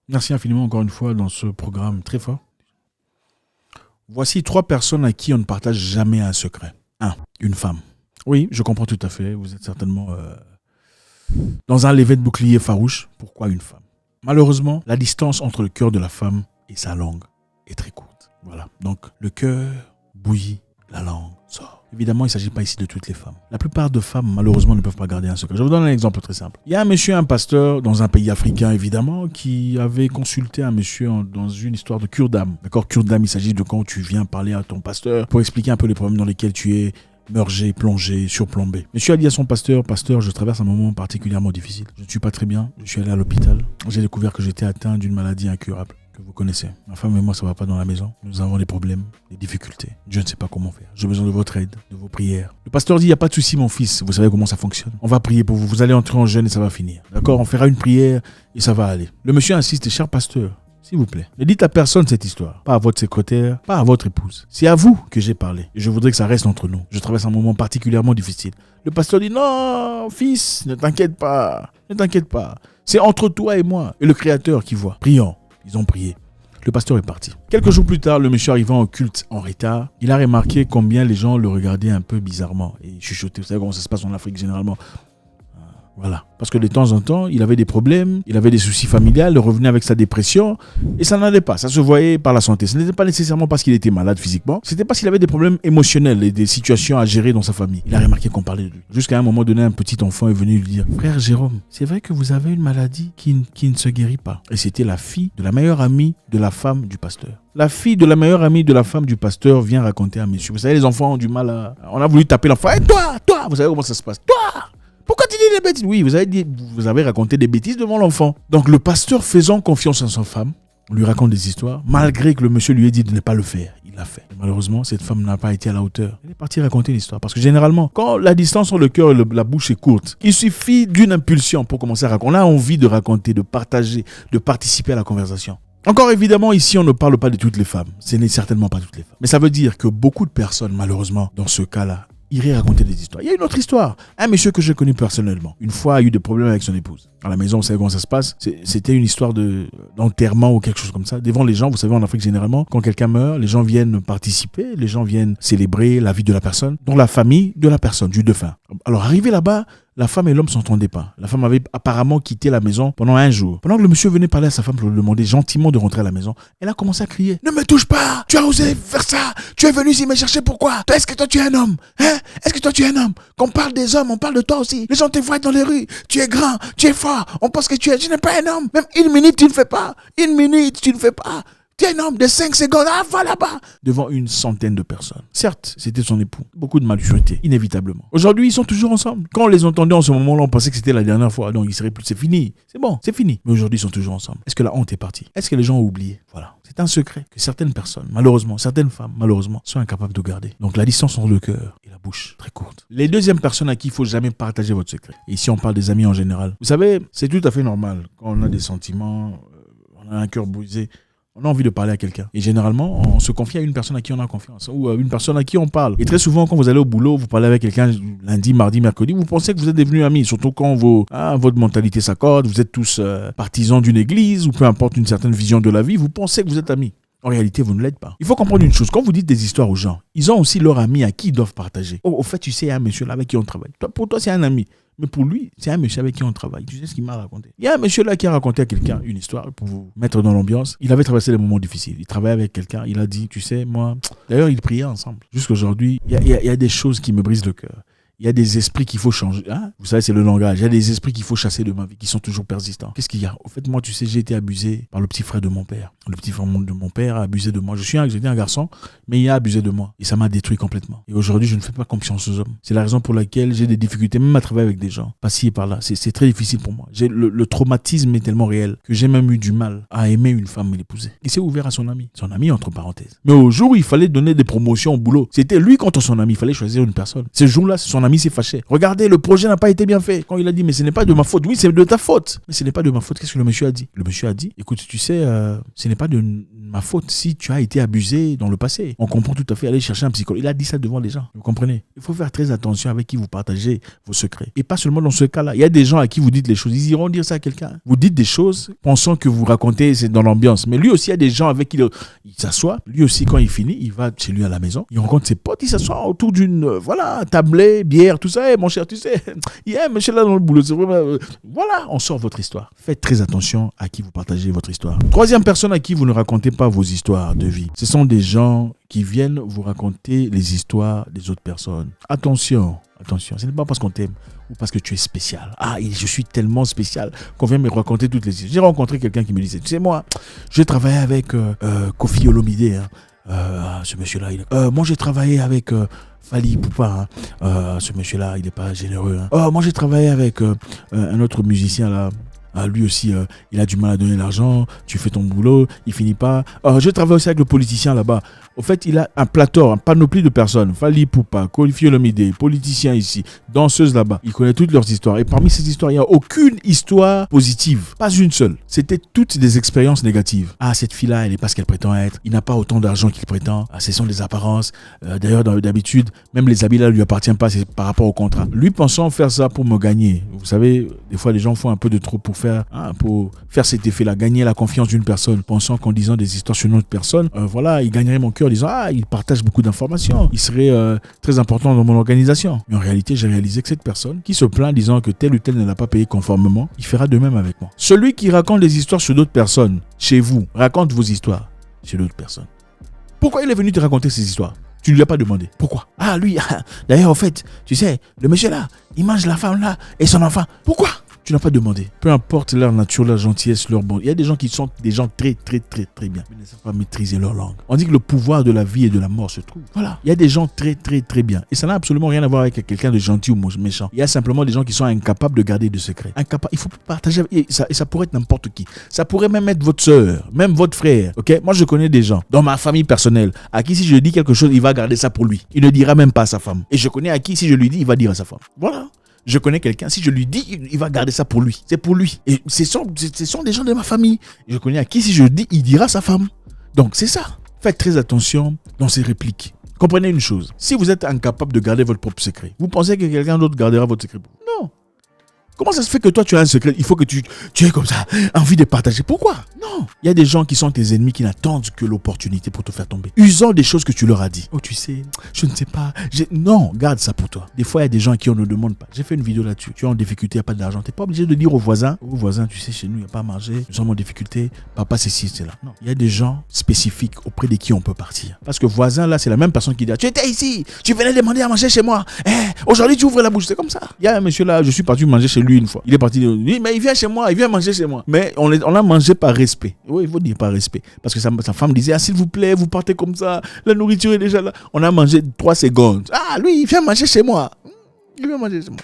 Merci infiniment encore une fois dans ce programme très fort. Voici 3 personnes à qui on ne partage jamais un secret. 1. Une femme. Oui, je comprends tout à fait. Vous êtes certainement dans un lever de bouclier farouche. Pourquoi une femme? Malheureusement, la distance entre le cœur de la femme et sa langue est très courte. Voilà. Donc, le cœur bouillit, la langue sort. Évidemment, il ne s'agit pas ici de toutes les femmes. La plupart de femmes, malheureusement, ne peuvent pas garder un secret. Je vous donne un exemple très simple. Il y a un monsieur, un pasteur, dans un pays africain, évidemment, qui avait consulté un monsieur dans une histoire de cure d'âme. D'accord, cure d'âme, il s'agit de quand tu viens parler à ton pasteur pour expliquer un peu les problèmes dans lesquels tu es mergé, plongé, surplombé. Monsieur a dit à son pasteur, pasteur, je traverse un moment particulièrement difficile. Je ne suis pas très bien. Je suis allé à l'hôpital. J'ai découvert que j'étais atteint d'une maladie incurable. Que vous connaissez. Ma femme et moi, ça ne va pas dans la maison. Nous avons des problèmes, des difficultés. Je ne sais pas comment faire. J'ai besoin de votre aide, de vos prières. Le pasteur dit, il n'y a pas de souci, mon fils. Vous savez comment ça fonctionne. On va prier pour vous. Vous allez entrer en jeûne et ça va finir. D'accord? On fera une prière et ça va aller. Le monsieur insiste, cher pasteur, s'il vous plaît, ne dites à personne cette histoire. Pas à votre secrétaire, pas à votre épouse. C'est à vous que j'ai parlé. Et je voudrais que ça reste entre nous. Je traverse un moment particulièrement difficile. Le pasteur dit, non, fils, ne t'inquiète pas. Ne t'inquiète pas. C'est entre toi et moi et le Créateur qui voit. Prions. Ils ont prié. Le pasteur est parti. Quelques jours plus tard, le monsieur arrivant au culte en retard, il a remarqué combien les gens le regardaient un peu bizarrement et chuchotaient. Vous savez comment ça se passe en Afrique généralement. Voilà. Parce que de temps en temps, il avait des problèmes, il avait des soucis familiales, il revenait avec sa dépression et ça n'allait pas. Ça se voyait par la santé. Ce n'était pas nécessairement parce qu'il était malade physiquement, c'était parce qu'il avait des problèmes émotionnels et des situations à gérer dans sa famille. Il a remarqué qu'on parlait de lui. Jusqu'à un moment donné, un petit enfant est venu lui dire, frère Jérôme, c'est vrai que vous avez une maladie qui ne se guérit pas. Et c'était la fille de la meilleure amie de la femme du pasteur. La fille de la meilleure amie de la femme du pasteur vient raconter à monsieur. Vous savez, les enfants ont du mal à... On a voulu taper l'enfant. Et toi, vous savez comment ça se passe. Toi, pourquoi tu dis des bêtises? Oui, vous avez raconté des bêtises devant l'enfant. Donc le pasteur, faisant confiance en sa femme, lui raconte des histoires, malgré que le monsieur lui ait dit de ne pas le faire. Il l'a fait. Et malheureusement, cette femme n'a pas été à la hauteur. Elle est partie raconter l'histoire. Parce que généralement, quand la distance entre le cœur et la bouche est courte, il suffit d'une impulsion pour commencer à raconter. On a envie de raconter, de partager, de participer à la conversation. Encore évidemment, ici, on ne parle pas de toutes les femmes. Ce n'est certainement pas toutes les femmes. Mais ça veut dire que beaucoup de personnes, malheureusement, dans ce cas-là, iraient raconter des histoires. Il y a une autre histoire. Un monsieur que je connais personnellement, une fois, a eu des problèmes avec son épouse. À la maison, vous savez comment ça se passe. C'était une histoire d'enterrement ou quelque chose comme ça. Devant les gens, vous savez, en Afrique, généralement, quand quelqu'un meurt, les gens viennent participer, les gens viennent célébrer la vie de la personne, dont la famille de la personne, du défunt. Alors, arrivé là-bas, la femme et l'homme ne s'entendaient pas. La femme avait apparemment quitté la maison pendant un jour. Pendant que le monsieur venait parler à sa femme pour lui demander gentiment de rentrer à la maison, elle a commencé à crier. Ne me touche pas! Tu as osé faire ça! Tu es venu ici me chercher pourquoi? Est-ce que toi tu es un homme? Hein? Est-ce que toi tu es un homme? Quand on parle des hommes, on parle de toi aussi. Les gens te voient dans les rues. Tu es grand, tu es fort. On pense que tu n'es pas un homme. Même une minute tu ne fais pas. Une minute tu ne fais pas. Tu es un homme de 5 secondes, va là-bas. Devant une centaine de personnes. Certes, c'était son époux. Beaucoup de maturité, inévitablement. Aujourd'hui, ils sont toujours ensemble. Quand on les entendait en ce moment-là, on pensait que c'était la dernière fois. Donc, ils seraient plus. C'est fini. C'est bon, c'est fini. Mais aujourd'hui, ils sont toujours ensemble. Est-ce que la honte est partie? Est-ce que les gens ont oublié? Voilà. C'est un secret que certaines personnes, malheureusement, certaines femmes, malheureusement, sont incapables de garder. Donc, la distance entre le cœur et la bouche, très courte. Les deuxièmes personnes à qui il ne faut jamais partager votre secret. Et ici, on parle des amis en général. Vous savez, c'est tout à fait normal. Quand on a des sentiments, on a un cœur brisé, on a envie de parler à quelqu'un. Et généralement, on se confie à une personne à qui on a confiance ou à une personne à qui on parle. Et très souvent, quand vous allez au boulot, vous parlez avec quelqu'un lundi, mardi, mercredi, vous pensez que vous êtes devenus amis. Surtout quand votre mentalité s'accorde, vous êtes tous partisans d'une église ou peu importe une certaine vision de la vie, vous pensez que vous êtes amis. En réalité, vous ne l'êtes pas. Il faut comprendre une chose. Quand vous dites des histoires aux gens, ils ont aussi leurs amis à qui ils doivent partager. Oh, au fait, tu sais, il y a un monsieur là avec qui on travaille. Pour toi, c'est un ami. Mais pour lui, c'est un monsieur avec qui on travaille. Tu sais ce qu'il m'a raconté. Il y a un monsieur là qui a raconté à quelqu'un une histoire pour vous mettre dans l'ambiance. Il avait traversé des moments difficiles. Il travaillait avec quelqu'un. Il a dit, tu sais, moi... D'ailleurs, ils priaient ensemble. Jusqu'aujourd'hui, il y a des choses qui me brisent le cœur. Il y a des esprits qu'il faut changer. Hein? Vous savez, c'est le langage. Il y a des esprits qu'il faut chasser de ma vie, qui sont toujours persistants. Qu'est-ce qu'il y a? Au fait, moi, tu sais, j'ai été abusé par le petit frère de mon père. Le petit frère de mon père a abusé de moi. J'étais un garçon, mais il a abusé de moi. Et ça m'a détruit complètement. Et aujourd'hui, je ne fais pas confiance aux hommes. C'est la raison pour laquelle j'ai des difficultés, même à travailler avec des gens. Par-ci et par-là. C'est très difficile pour moi. Le traumatisme est tellement réel que j'ai même eu du mal à aimer une femme et l'épouser. Il s'est ouvert à son ami. Son ami, entre parenthèses. Mais au jour où il fallait donner des promotions au boulot, c'était lui contre son ami. Il fallait choisir une personne. Ce jour-là, son ami s'est fâché. Regardez, le projet n'a pas été bien fait. Quand il a dit, mais ce n'est pas de ma faute. Oui, c'est de ta faute. Mais ce n'est pas de ma faute. Qu'est-ce que le monsieur a dit? Le monsieur a dit, écoute, tu sais, ce n'est pas pas de ma faute si tu as été abusé dans le passé. On comprend tout à fait, aller chercher un psychologue. Il a dit ça devant les gens, vous comprenez? Il faut faire très attention avec qui vous partagez vos secrets. Et pas seulement dans ce cas-là. Il y a des gens à qui vous dites les choses, ils iront dire ça à quelqu'un. Vous dites des choses pensant que vous racontez, c'est dans l'ambiance. Mais lui aussi, il y a des gens avec qui il s'assoit. Lui aussi, quand il finit, il va chez lui à la maison. Il rencontre ses potes, il s'assoit autour d'une, tablée, bière, tout ça. Hey, mon cher, tu sais, monsieur là dans le boulot, c'est vraiment, voilà, on sort votre histoire. Faites très attention à qui vous partagez votre histoire. Troisième personne à qui vous ne racontez pas vos histoires de vie. Ce sont des gens qui viennent vous raconter les histoires des autres personnes. Attention, ce n'est pas parce qu'on t'aime ou parce que tu es spécial. Ah, je suis tellement spécial qu'on vient me raconter toutes les histoires. J'ai rencontré quelqu'un qui me disait, tu sais moi, j'ai travaillé avec Kofi Olomide, ce monsieur-là. Moi j'ai travaillé avec Fali Poupa, ce monsieur-là, il n'est pas généreux. Moi j'ai travaillé avec un autre musicien là. Lui aussi, il a du mal à donner l'argent, tu fais ton boulot, il finit pas. Je travaille aussi avec le politicien là-bas. Au fait, il a un pléthore, un panoplie de personnes. Fali Poupa, Kofi Olomide, politicien ici, danseuse là-bas. Il connaît toutes leurs histoires. Et parmi ces histoires, il n'y a aucune histoire positive. Pas une seule. C'était toutes des expériences négatives. Ah, cette fille-là, elle n'est pas ce qu'elle prétend être. Il n'a pas autant d'argent qu'il prétend. Ah, ce sont des apparences. D'ailleurs, d'habitude, même les habits là ne lui appartiennent pas, c'est par rapport au contrat. Lui pensant faire ça pour me gagner. Vous savez, des fois, les gens font un peu de trop pour faire cet effet-là, gagner la confiance d'une personne, pensant qu'en disant des histoires sur une autre personne, il gagnerait mon cœur en disant il partage beaucoup d'informations, il serait très important dans mon organisation. Mais en réalité, j'ai réalisé que cette personne qui se plaint disant que tel ou tel ne l'a pas payé conformément, il fera de même avec moi. Celui qui raconte des histoires sur d'autres personnes, chez vous, raconte vos histoires chez d'autres personnes. Pourquoi il est venu te raconter ces histoires? Tu ne lui as pas demandé. Pourquoi? Lui, d'ailleurs, en fait, tu sais, le monsieur là, il mange la femme là et son enfant. Pourquoi? Tu n'as pas demandé. Peu importe leur nature, leur gentillesse, leur bonté. Il y a des gens qui sont des gens très, très, très, très bien. Mais ils ne savent pas maîtriser leur langue. On dit que le pouvoir de la vie et de la mort se trouve. Voilà. Il y a des gens très, très, très bien. Et ça n'a absolument rien à voir avec quelqu'un de gentil ou méchant. Il y a simplement des gens qui sont incapables de garder de secrets. Il faut partager. Et ça pourrait être n'importe qui. Ça pourrait même être votre soeur, même votre frère. Ok? Moi, je connais des gens dans ma famille personnelle à qui si je dis quelque chose, il va garder ça pour lui. Il ne dira même pas à sa femme. Et je connais à qui si je lui dis, il va dire à sa femme. Voilà. Je connais quelqu'un, si je lui dis, il va garder ça pour lui. C'est pour lui. Et ce sont des gens de ma famille. Je connais à qui, si je dis, il dira à sa femme. Donc, c'est ça. Faites très attention dans ces répliques. Comprenez une chose. Si vous êtes incapable de garder votre propre secret, vous pensez que quelqu'un d'autre gardera votre secret? Non. Comment ça se fait que toi, tu as un secret? Il faut que tu aies comme ça envie de partager. Pourquoi? Non. Il y a des gens qui sont tes ennemis qui n'attendent que l'opportunité pour te faire tomber. Usant des choses que tu leur as dit. Oh, tu sais, je ne sais pas. Non, garde ça pour toi. Des fois, il y a des gens à qui on ne demande pas. J'ai fait une vidéo là-dessus. Tu es en difficulté, il n'y a pas d'argent. Tu n'es pas obligé de dire aux voisins, tu sais, chez nous, il n'y a pas à manger. Nous sommes en difficulté. Papa, c'est ci, c'est là. Non. Il y a des gens spécifiques auprès de qui on peut partir. Parce que voisin, là, c'est la même personne qui dit, tu étais ici, tu venais demander à manger chez moi. Aujourd'hui, tu ouvres la bouche. C'est comme ça. Il y a un monsieur là, je suis parti manger chez lui une fois. Il est parti, mais il vient chez moi, il vient manger chez moi. Mais on a mangé par respect. Oui, il faut dire par respect. Parce que sa femme disait, s'il vous plaît, vous partez comme ça, la nourriture est déjà là. On a mangé 3 secondes. Lui, il vient manger chez moi. Il vient manger chez moi.